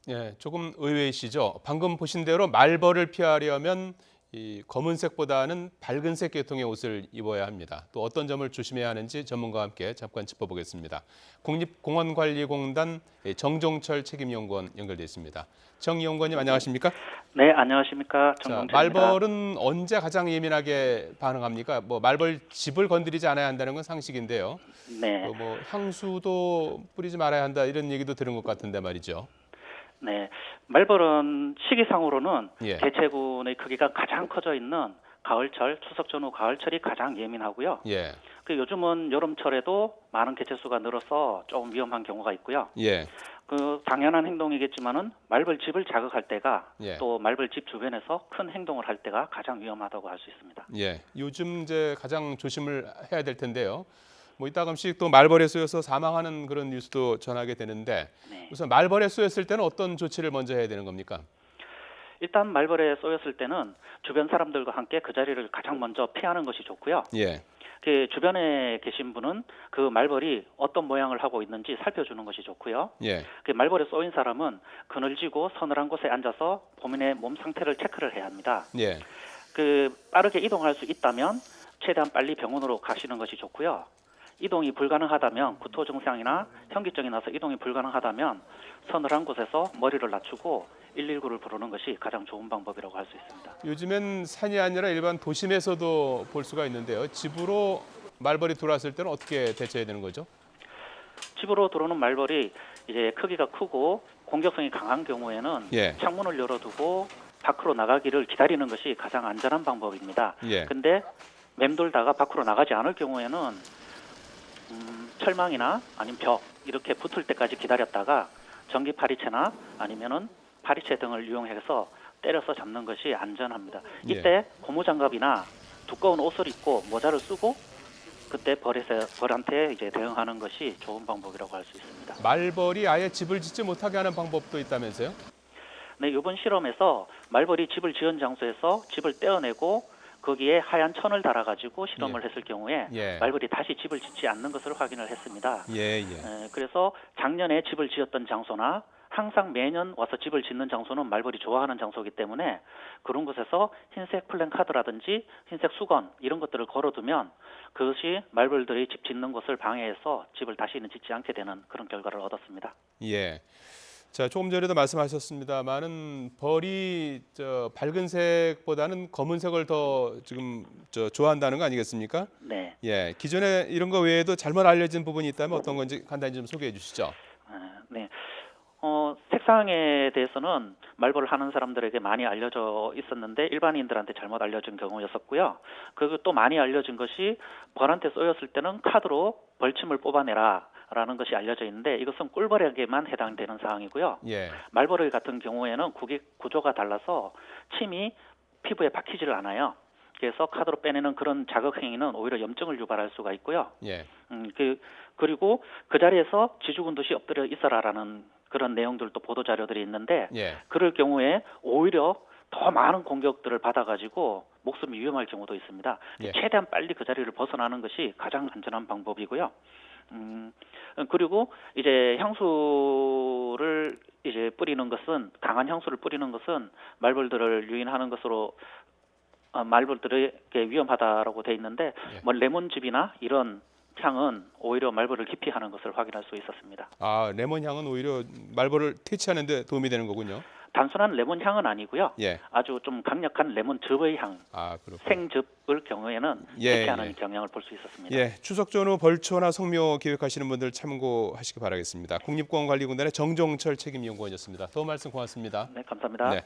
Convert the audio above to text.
예, 조금 의외이시죠. 방금 보신 대로 말벌을 피하려면 이 검은색보다는 밝은색 계통의 옷을 입어야 합니다. 또 어떤 점을 조심해야 하는지 전문가와 함께 잠깐 짚어보겠습니다. 국립공원관리공단 정종철 책임연구원 연결돼 있습니다. 정 연구원님 안녕하십니까? 네, 안녕하십니까. 자, 정동철입니다. 말벌은 언제 가장 예민하게 반응합니까? 뭐 말벌 집을 건드리지 않아야 한다는 건 상식인데요. 네, 또 뭐 향수도 뿌리지 말아야 한다 이런 얘기도 들은 것 같은데 말이죠. 네. 말벌은 시기상으로는 예, 개체군의 크기가 가장 커져 있는 가을철, 추석 전후 가을철이 가장 예민하고요. 예, 요즘은 여름철에도 많은 개체수가 늘어서 조금 위험한 경우가 있고요. 예, 당연한 행동이겠지만은 말벌 집을 자극할 때가 예. 또 말벌 집 주변에서 큰 행동을 할 때가 가장 위험하다고 할 수 있습니다. 예, 요즘 이제 가장 조심을 해야 될 텐데요. 뭐 이따금씩 또 말벌에 쏘여서 사망하는 그런 뉴스도 전하게 되는데 네. 우선 말벌에 쏘였을 때는 어떤 조치를 먼저 해야 되는 겁니까? 일단 말벌에 쏘였을 때는 주변 사람들과 함께 그 자리를 가장 먼저 피하는 것이 좋고요. 예, 그 주변에 계신 분은 그 말벌이 어떤 모양을 하고 있는지 살펴주는 것이 좋고요. 예, 그 말벌에 쏘인 사람은 그늘지고 서늘한 곳에 앉아서 본인의 몸 상태를 체크를 해야 합니다. 예, 빠르게 이동할 수 있다면 최대한 빨리 병원으로 가시는 것이 좋고요. 이동이 불가능하다면 구토 증상이나 현기증이 나서 이동이 불가능하다면 서늘한 곳에서 머리를 낮추고 119를 부르는 것이 가장 좋은 방법이라고 할 수 있습니다. 요즘엔 산이 아니라 일반 도심에서도 볼 수가 있는데요. 집으로 말벌이 들어왔을 때는 어떻게 대처해야 되는 거죠? 집으로 들어오는 말벌이 이제 크기가 크고 공격성이 강한 경우에는 예, 창문을 열어두고 밖으로 나가기를 기다리는 것이 가장 안전한 방법입니다. 예, 근데 맴돌다가 밖으로 나가지 않을 경우에는 철망이나 아니면 벽 이렇게 붙을 때까지 기다렸다가 전기 파리채나 아니면은 파리채 등을 이용해서 때려서 잡는 것이 안전합니다. 예. 이때 고무장갑이나 두꺼운 옷을 입고 모자를 쓰고 그때 벌한테 이제 대응하는 것이 좋은 방법이라고 할 수 있습니다. 말벌이 아예 집을 짓지 못하게 하는 방법도 있다면서요? 네, 이번 실험에서 말벌이 집을 지은 장소에서 집을 떼어내고 거기에 하얀 천을 달아가지고 실험을 했을 경우에 예, 말벌이 다시 집을 짓지 않는 것을 확인을 했습니다. 예, 예, 그래서 작년에 집을 지었던 장소나 항상 매년 와서 집을 짓는 장소는 말벌이 좋아하는 장소이기 때문에 그런 곳에서 흰색 플랜카드라든지 흰색 수건 이런 것들을 걸어두면 그것이 말벌들이 집 짓는 곳을 방해해서 집을 다시는 짓지 않게 되는 그런 결과를 얻었습니다. 예. 자, 조금 전에도 말씀하셨습니다만은 벌이 밝은색보다는 검은색을 더 지금 좋아한다는 거 아니겠습니까? 네. 예, 기존에 이런 거 외에도 잘못 알려진 부분이 있다면 어떤 건지 간단히 좀 소개해 주시죠. 네. 색상에 대해서는 말벌을 하는 사람들에게 많이 알려져 있었는데 일반인들한테 잘못 알려진 경우였었고요. 그리고 또 많이 알려진 것이 벌한테 쏘였을 때는 카드로 벌침을 뽑아내라. 라는 것이 알려져 있는데 이것은 꿀벌에게만 해당되는 사항이고요. 예, 말벌 같은 경우에는 구조가 달라서 침이 피부에 박히지를 않아요. 그래서 카드로 빼내는 그런 자극 행위는 오히려 염증을 유발할 수가 있고요. 예, 그리고 그 자리에서 쥐죽은 듯이 엎드려 있어라라는 그런 내용들도 보도 자료들이 있는데 예, 그럴 경우에 오히려 더 많은 공격들을 받아가지고 목숨이 위험할 경우도 있습니다. 예. 최대한 빨리 그 자리를 벗어나는 것이 가장 안전한 방법이고요. 그리고 이제 향수를 이제 뿌리는 것은 강한 향수를 뿌리는 것은 말벌들을 유인하는 것으로 말벌들에게 위험하다라고 돼 있는데 예. 뭐 레몬즙이나 이런 향은 오히려 말벌을 기피하는 것을 확인할 수 있었습니다. 아, 레몬 향은 오히려 말벌을 퇴치하는 데 도움이 되는 거군요. 단순한 레몬 향은 아니고요. 예, 아주 좀 강력한 레몬즙의 향, 아, 그렇군요. 생즙을 경우에는 예, 대체하는 예. 경향을 볼 수 있었습니다. 예, 추석 전후 벌초나 성묘 계획하시는 분들 참고하시기 바라겠습니다. 국립공원관리공단의 정종철 책임연구원이었습니다. 도움 말씀 고맙습니다. 네, 감사합니다. 네.